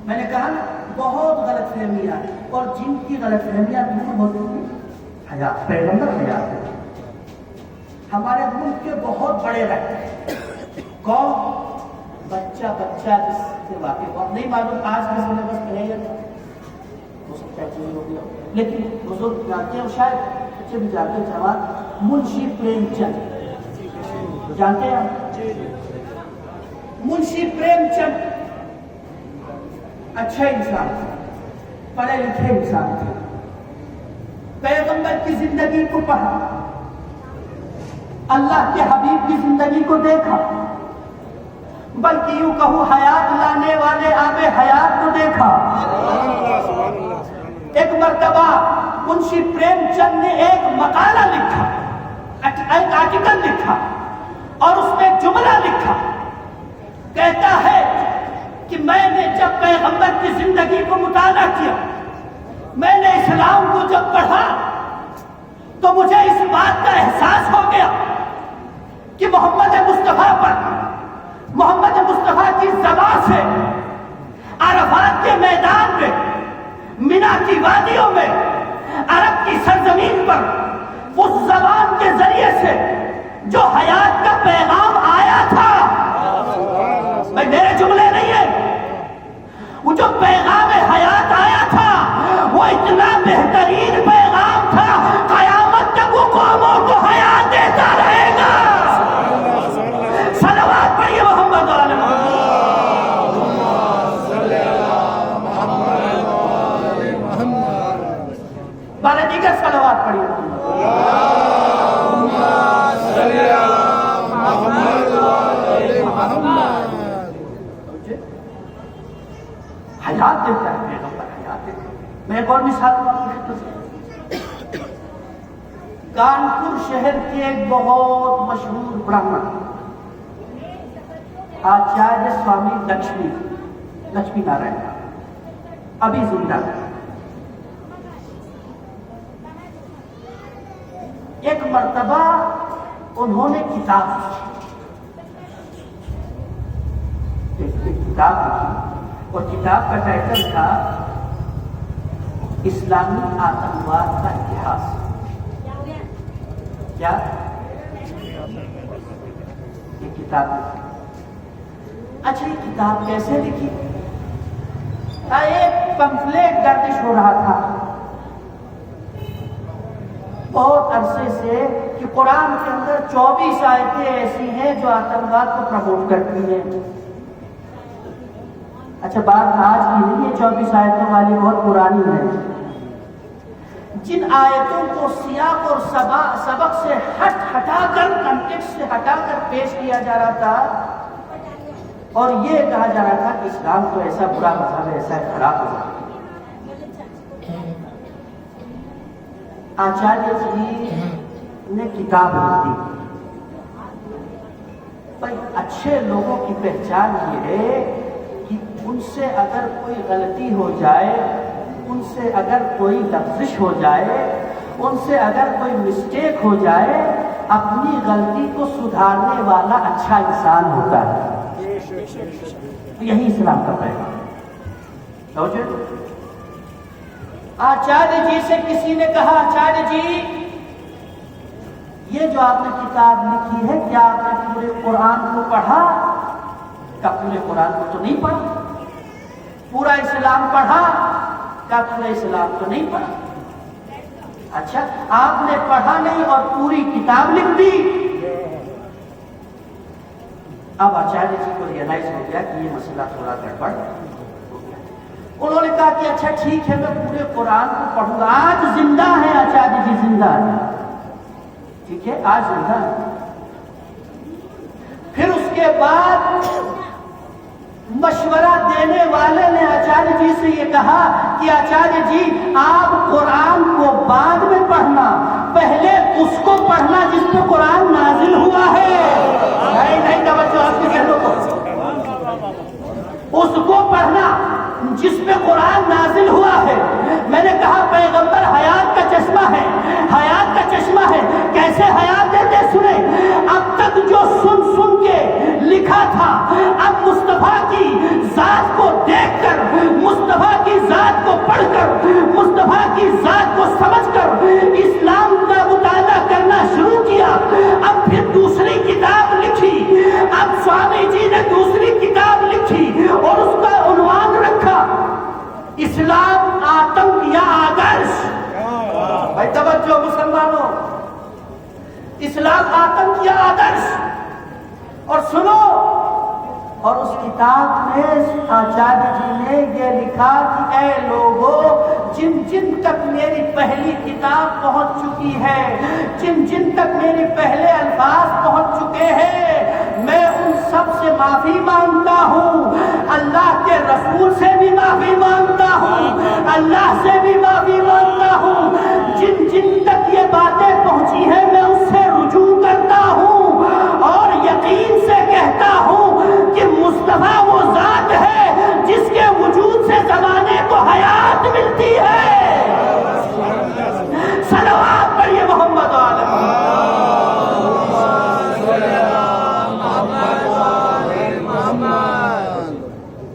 میں نے کہا نا بہت غلط فہمیاں، اور جن کی غلط فہمیاں دور ہوتی ہیں حیات، پیغمبر حیات ہے. ہمارے ملک کے بہت بڑے رہتے ہیں، کون؟ بچہ جس سے واقف اور نہیں معلوم آج کے سلیبس میں نہیں ہے، ہو سکتا ہے چیز ہو گیا، لیکن بزرگ جانتے ہیں، اور شاید بچے بھی جانتے ہیں. جواب منشی پریم چند جانتے ہیں آپ؟ منشی پریم چند اچھے انسان تھے، پڑھے لکھے انسان تھے، پیغمبر کی زندگی کو پڑھا، اللہ کے حبیب کی زندگی کو دیکھا، بلکہ یوں کہوں حیات لانے والے آب حیات کو دیکھا. ایک مرتبہ منشی پریم چند نے ایک مقالہ لکھا، ایک آرٹیکل لکھا، اور اس میں جملہ لکھا. کہتا ہے کہ میں نے جب پیغمبر کی زندگی کو مطالعہ کیا، میں نے اسلام کو جب پڑھا، تو مجھے اس بات کا احساس ہو گیا کہ محمد مصطفیٰ پر، محمد مصطفیٰ کی زبان سے عرفات کے میدان میں، مینا کی وادیوں میں، عرب کی سرزمین پر اس زبان کے ذریعے سے جو حیات کا پیغام آیا تھا، میرے جملے نہیں ہیں، وہ جو پیغام حیات آیا تھا وہ اتنا بہترین پیغام تھا، قیامت تک وہ قوموں کو حیات دیتا رہے گا. صلوات پڑھیے حیات دیتا ہے پیغمبر، حیات دیتا ہے. میں ایک اور مثال دوں آپ کی خدمت سے. کانپور شہر کے ایک بہت مشہور برہمن آچاریہ سوامی لکشمی نارائن ابھی زندہ ہے. ایک مرتبہ انہوں نے کتاب لکھی اور کتاب کا ٹائٹل تھا اسلامی آتنکواد کا اتہاس. کیا یہ کتاب لکھی؟ اچھا یہ کتاب کیسے لکھی؟ ایک پمفلیٹ گردش ہو رہا تھا بہت عرصے سے کہ قرآن کے اندر 24 آیتیں ایسی ہیں جو آتنکواد کو پروموٹ کرتی ہیں. اچھا بات آج کی نہیں ہے، 24 آیتوں والی بہت پرانی ہے. جن آیتوں کو سیاق اور سبق سے ہٹا کر کنٹیکسٹ سے ہٹا کر پیش کیا جا رہا تھا اور یہ کہا جا رہا تھا کہ اسلام تو ایسا برا مذہب ہے، ایسا خراب مذہب ہے. آچاریہ جی نے کتاب لکھ دی. بھائی اچھے لوگوں کی پہچان یہ ہے کہ ان سے اگر کوئی غلطی ہو جائے، ان سے اگر کوئی لفزش ہو جائے، ان سے اگر کوئی مسٹیک ہو جائے، اپنی غلطی کو سدھارنے والا اچھا انسان ہوتا ہے. یہی اسلام کا پیغام ہے. آچاریہ جی سے کسی نے کہا آچاریہ جی یہ جو آپ نے کتاب لکھی ہے کیا آپ نے پورے قرآن کو پڑھا؟ کہ پورے قرآن کو تو نہیں پڑھا. پورا اسلام پڑھا؟ کہ پورا اسلام تو نہیں پڑھا. اچھا آپ نے پڑھا نہیں اور پوری کتاب لکھ دی. اب آچاریہ جی کو ریئلائز ہو گیا کہ یہ مسئلہ تھوڑا گڑبڑ. انہوں نے کہا کہ اچھا ٹھیک ہے میں پورے قرآن کو پڑھوں گا. آج زندہ ہے آچاریہ جی، زندہ ہے. ٹھیک ہے آج زندہ ہے. پھر اس کے بعد مشورہ دینے والے نے آچاریہ جی سے یہ کہا کہ آچاریہ جی آپ قرآن کو بعد میں پڑھنا، پہلے اس کو پڑھنا جس پہ قرآن نازل ہوا ہے. نہیں توجہ آپ کے ذہنوں کو. اس کو پڑھنا جس پہ قرآن نازل ہوا ہے. میں نے کہا پیغمبر حیات کا چشمہ ہے، حیات کا چشمہ ہے. کیسے حیات دیتے سنیں. اب تک جو سن کے لکھا تھا اب مصطفیٰ کی ذات کو دیکھ کر، مصطفیٰ کی ذات کو پڑھ کر، مصطفیٰ کی ذات کو سمجھ کر اسلام کا مطالعہ کرنا شروع کیا. اب پھر دوسری کتاب لکھی. اب سوامی جی نے دوسری کتاب لکھی اور اس کا عنوان رکھا اسلام آتنک یا آدرش. بھائی توجہ مسلمانوں، اسلام آتنک یا آدرش. اور سنو، اور اس کتاب میں آچاریہ جی نے یہ لکھا کہ اے لوگوں، جن تک میری پہلی کتاب پہنچ چکی ہے، جن تک میرے پہلے الفاظ پہنچ چکے ہیں، میں ان سب سے معافی مانگتا ہوں. اللہ کے رسول سے بھی معافی مانگتا ہوں، اللہ سے بھی معافی مانگتا ہوں. جن تک یہ باتیں پہنچی ہیں میں اس سے رجوع کرتا ہوں اور یقین سے کہتا ہوں کہ مصطفیٰ وہ ذات ہے جس کے وجود سے زمانے کو حیات ملتی ہے. صلوات پڑھیے محمد علیہ.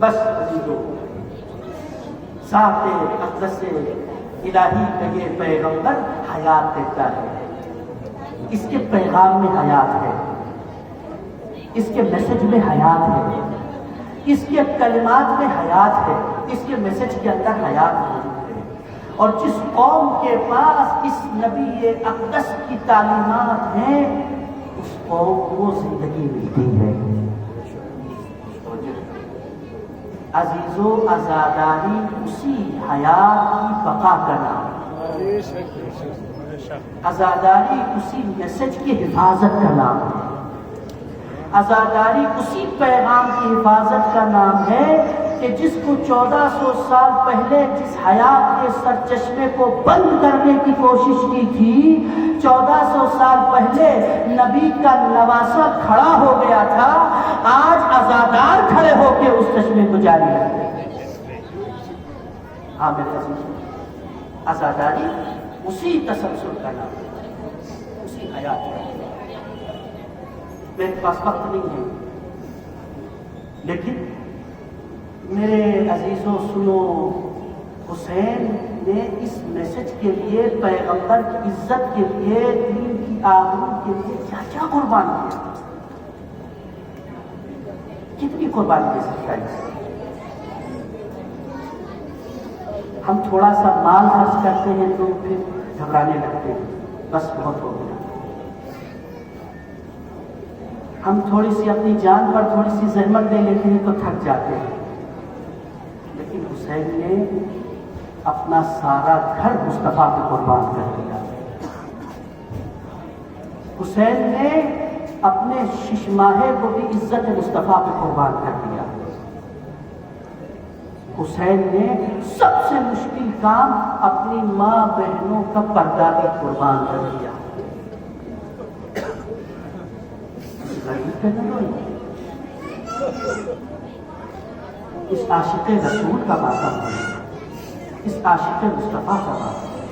بس ذات اقدس الہی کا یہ پیغمبر حیات دیتا ہے. اس کے پیغام میں حیات ہے، اس کے میسج میں حیات ہے، اس کے کلمات میں حیات ہے، اس کے میسج کے اندر حیات موجود ہے. اور جس قوم کے پاس اس نبی اقدس کی تعلیمات ہیں اس قوم کو زندگی ملتی ہے. عزیزو، آزاداری اسی حیات کی بقا کا نام. عزاداری اسی میسج کی حفاظت کا نام ہے، عزاداری اسی پیغام کی حفاظت کا نام ہے کہ جس کو 1400 سال پہلے جس حیات کے سرچشمے کو بند کرنے کی کوشش کی تھی، 1400 سال پہلے نبی کا نواسا کھڑا ہو گیا تھا، آج عزادار کھڑے ہو کے اس چشمے کو جاری رکھتے ہیں۔ عامر عزیز، عزاداری اسی تسلسل کا نام ہے، اسی حیات کا نام ہے۔ میرے پاس وقت نہیں ہے، لیکن میرے عزیزوں سنو، حسین نے اس میسج کے لیے، پیغمبر کی عزت کے لیے، دین کی آبرو کے لیے کیا کیا قربان کیا، کتنی قربانی دے سکتا ہے۔ ہم تھوڑا سا مال خرچ کرتے ہیں تو پھر گھبرانے لگتے ہیں، بس بہت ہو گیا۔ ہم تھوڑی سی اپنی جان پر تھوڑی سی زحمت دے لیتے ہیں تو تھک جاتے ہیں، لیکن حسین نے اپنا سارا گھر مصطفیٰ پہ قربان کر دیا۔ حسین نے اپنے ششماہے کو بھی عزت مصطفیٰ پہ قربان کر دیا۔ حسین نے سب سے مشکل کام اپنی ماں بہنوں کا پردہ بھی قربان کر دیا۔ اس عاشق رسول کا ماتم ہے، اس عاشق مصطفیٰ کا ماتم ہے۔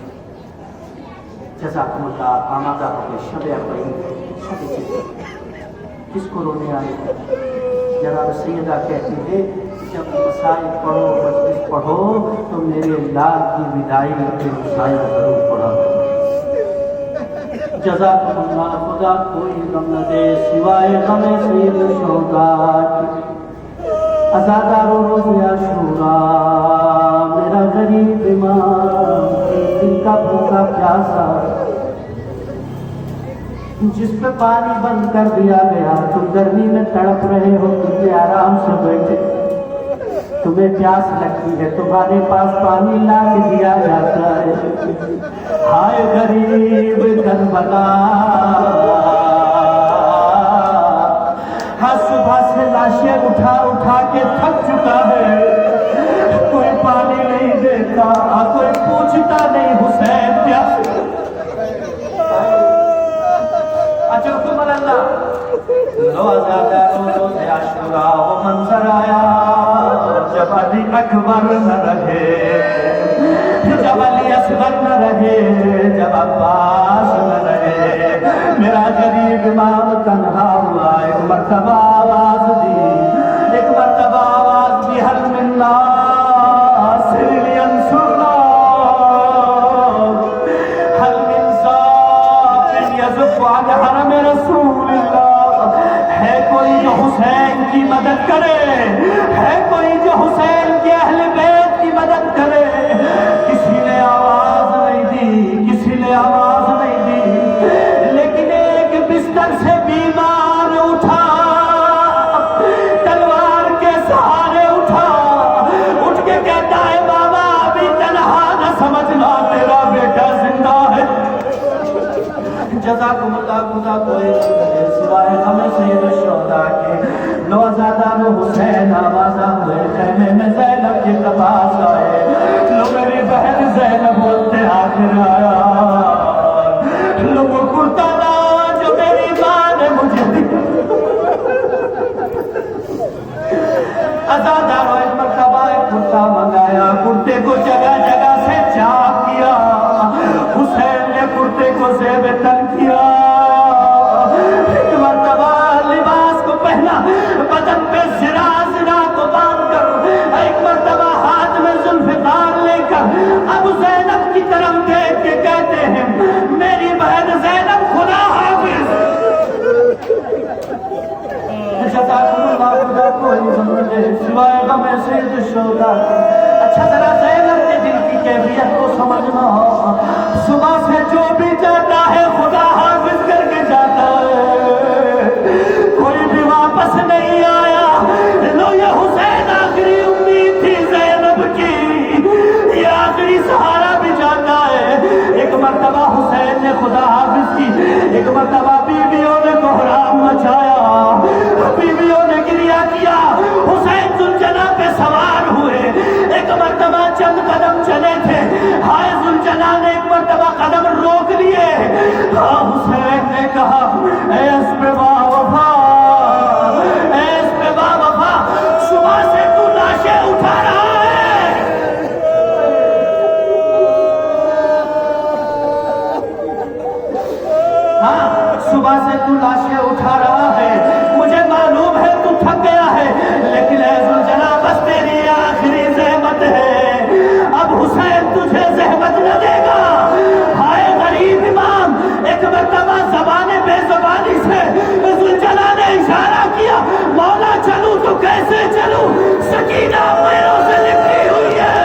جزاکم اللہ، آمادہ ہو گئے شب اربعین، کس کو رونے آئے ہیں؟ جناب سیدہ کہتی ہے جب مسائل پڑھو، مجلس پڑھو تو میرے لال کی وداعی کے مسائل ضرور پڑھا کرو۔ جزاکم اللہ، خدا کوئی غم نہ دے سوائے غم سید الشہداء کی۔ عزادارو روز عاشورا، میرا غریب امام دل کا بھوکا پیاسا، جس پہ پانی بند کر دیا گیا، تم گرمی میں تڑپ رہے ہو، تم نے آرام سے بیٹھے، تمہیں پیاس لگتی ہے، تمہارے پاس پانی لا کے دیا جاتا ہے۔ ہائے غریب کربلا، ہر صبح سے لاشیں اٹھا اٹھا کے تھک چکا ہے، کوئی پانی نہیں دیتا، کوئی پوچھتا نہیں حسین پیاس۔ اجرکم اللہ، لو عزادارو روز عاشورا، وہ منظر آیا جب علی اکبر نہ رہے، جب علی اصغر نہ رہے، جب عباس نہ رہے، میرا غریب امام تنہا ہوا۔ ایک مرتبہ آواز دی، ایک مرتبہ آواز دی، حل من ناصر لینصرنا، حل من ذاکر یزف عن حرم رسول اللہ، ہے کوئی جو حسین کی مدد کرے، ہے کوئی جو حسین کے اہل بیت کی مدد کرے۔ کسی نے آواز نہیں دی، کسی نے آواز نہیں دی، لیکن ایک بستر سے بیمار اٹھا، تلوار کے سہارے اٹھا، اٹھ کے کہتا ہے بابا ابھی تنہا نہ سمجھنا، تیرا بیٹا زندہ ہے۔ جزاکم اللہ، خدا کوئی سوائے ہمیں سید الشہداء کے۔ لو عزادارو حسین آوازہ ہوئے، خیمے میں زینب کے پاس آئے، لو میری بہن زینب بولتے آخر آیا، لو وہ کرتا نا جو میری ماں نے مجھے دیا۔ عزادارو ایک مرتبہ ایک کرتا منگایا، کرتے کو جگہ جگہ سے چاک کیا، حسین نے کرتے کو زیب تن کیا، ایک مرتبہ لباس کو پہنا، بدن پہ زرا زرا کو باندھ کر، ایک مرتبہ ہاتھ میں ذوالفقار لے کر اب زینب کی طرف دیکھ کے کہتے ہیں میری بہن زینب خدا حافظ۔ جزاکم اللہ، خدا کوئی غم نہ دے سوائے غم سید الشہداء۔ اچھا ذرا زینب کے دل کی کیفیت کو سمجھنا، صبح سے جو بھی جاتا ہے خدا حافظ کر کے جاتا ہے، کوئی بھی واپس نہیں آیا۔ لو یہ حسین آخری امید تھی زینب کی، یہ آخری سہارا بھی جاتا ہے، حسین نے خدا حافظ کی ایک مرتبہ بیویوں نے کوہرام مچایا، بیویوں نے گریہ کیا، حسین ذوالجناح پہ سوار ہوئے، ایک مرتبہ چند قدم چلے تھے، ہائے ذوالجناح نے ایک مرتبہ قدم روک لیے، ہاں حسین نے کہا اے اسب با وفا، اے اسب با وفا، صبح سے تو لاشیں اٹھا رہا ہے۔ ہاں صبح سے تو لاشیں اٹھا رہا ہے، مجھے معلوم ہے تو تھک گیا ہے، لیکن اے ذوالجلال بس تیری آخری زحمت ہے، اب حسین تجھے زحمت نہ دے گا۔ ہائے غریب امام، ایک مرتبہ زبان بے زبانی سے ذوالجلال نے اشارہ کیا، مولا چلوں تو کیسے چلوں، سکینہ میروں سے لپٹی ہوئی ہے۔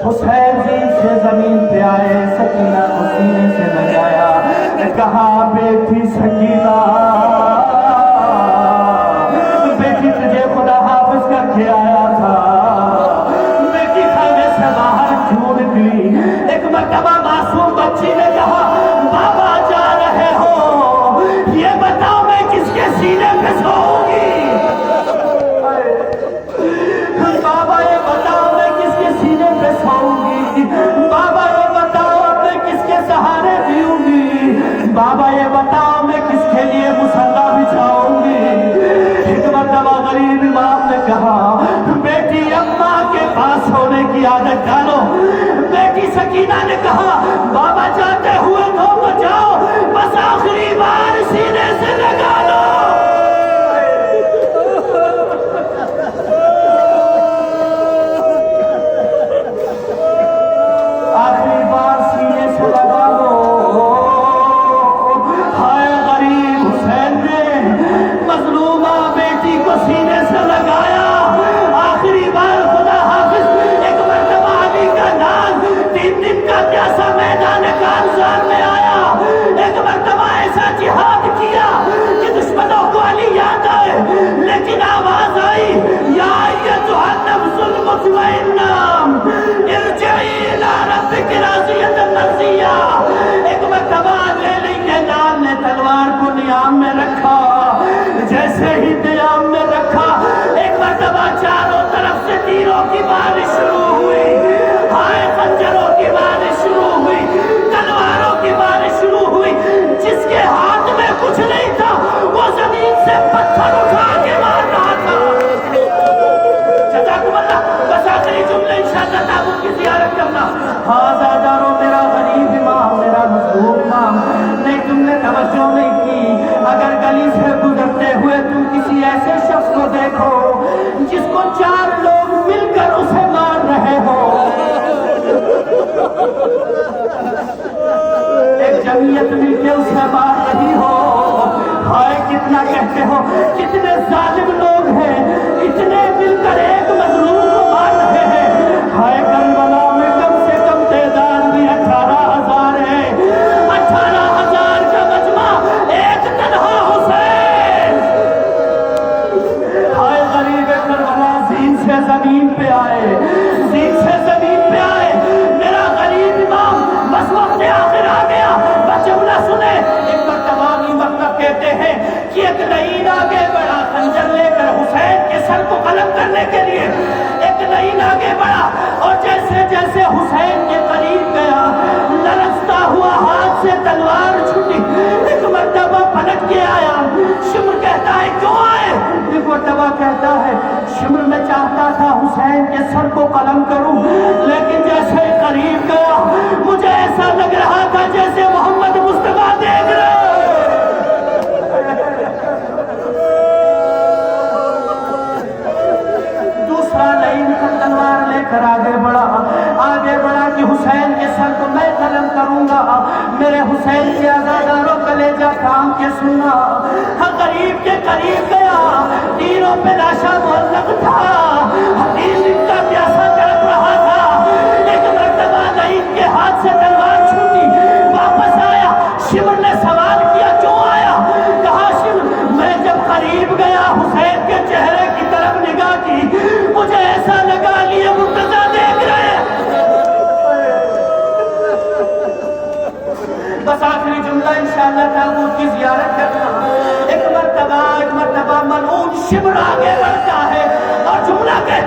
حسین زین سے زمین پہ آئے، سکینہ کو سینے سے لگایا، کہا بیٹی سکینہ، بیٹی تجھے خدا حافظ کر کے آیا تھا، بیٹی خیمے سے باہر کیوں نکلی؟ ایک مرتبہ معصوم بچی نے کہا بابا جا رہے ہو، یہ بتاؤ میں کس کے سینے پہ سوؤں گی؟ بابا یہ بتاؤ میں کس کے سینے پہ سوؤں گی؟ بابا یہ بتاؤ میں کس کے سہارے جیوں گی؟ بابا یہ بتاؤ میں کس کے لیے مصلی بچھاؤں گی؟ ایک مرتبہ غریب امام نے کہا بیٹی اماں کے پاس ہونے کی عادت ڈالو۔ بیٹی سکینہ نے کہا بابا جاتے ہوئے تو جاؤ، بس آخری بار سینے سے لگا لو۔ آخری بار سینے سے لگا لو۔ ہائے غریب حسین نے مظلومہ بیٹی کو سینے سے لگایا، آخری بار خدا حافظ۔ ایک مرتبہ علی کا نام 3 دن کا پیاسا میدان کارزار میں آیا، ایک مرتبہ ایسا جہاد کیا کہ دشمنوں کو علی یاد آئے، لیکن آواز آئی یا ایتھا النفس المطمئنہ ارجعی الی ربک راضیۃ مرضیہ۔ ایک مرتبہ لیلی کے لال نے تلوار کو نیام میں رکھا، جیسے ہی نیام میں رکھا ایک مرتبہ چاروں طرف سے تیروں کی بارش شروع ہوئی، ہائے خنجروں کی بارش شروع ہوئی، تلواروں کی بارش شروع ہوئی۔ جس کے ہاتھ میں کچھ نہیں تھا وہ زمین سے پتھر اٹھا کے مار رہا تھا۔ جزاکم اللہ۔ بس آخری جملے انشاءاللہ تابوت کی زیارت کرنا۔ ہاں دارو میرا غریب امام، میرا مظلوم امام، نہیں تم نے توجہ نہیں کی۔ اگر گلی سے گزرتے ہوئے تم کسی ایسے شخص کو دیکھو جس کو 4 لوگ مل کر اسے مار رہے ہو، ایک جمعیت مل کے اسے مار رہی ہو، ہائے کتنا کہتے ہو کتنے ظالم لوگ ہیں، اتنے مل کر ایک مظلوم کو مار رہے ہیں۔ ہائے کربلا میں کم سے کم تعداد بھی 18,000 ہے، 18,000 کا مجمع ایک تنہا حسین۔ ہائے غریب کربلا زین سے زمین پہ آئے، زین سے زمین پہ آئے، میرا غریب امام بس وقت آخر آ گیا۔ بس جملہ سنے، ایک مرتبہ مطلب کہتے ہیں کہ ایک لعین آگے بڑھا خنجر لے کر حسین کے سر کو قلم کرنے کے لیے، ایک لعین آگے بڑھا اور جیسے جیسے حسین کے قریب گیا لرزتا ہوا ہاتھ سے تلوار چھٹی، ایک مرتبہ پلٹ کے آیا۔ شمر کہتا ہے کیوں آئے؟ ایک مرتبہ کہتا ہے شمر میں چاہتا تھا حسین کے سر کو قلم کروں، لیکن جیسے قریب گیا مجھے ایسا لگ رہا تھا جیسے محمد مصطفیٰ دیکھ رہے۔ دوسرا لعین تلوار لے کر آگے بڑھا کہ حسین کے سر کو میں قلم کروں گا، میرے حسین کے عزاداروں کلیجہ کام کے سننا۔ قریب کے قریب گیا، تیروں پہ لاشا معلق تھا، 3 دن کا پیاسا تڑپ رہا تھا۔ ایک مرتبہ لعین کے ہاتھ سے تلوار چھوٹی، واپس آیا۔ شمر نے سوال کیا کیوں آیا؟ کہا شمر میں جب قریب گیا حسین کے چہرے کی طرف نگاہ کی، مجھے ایسا لگا ملعون شمر آگے بڑھتا ہے اور جملہ کہتا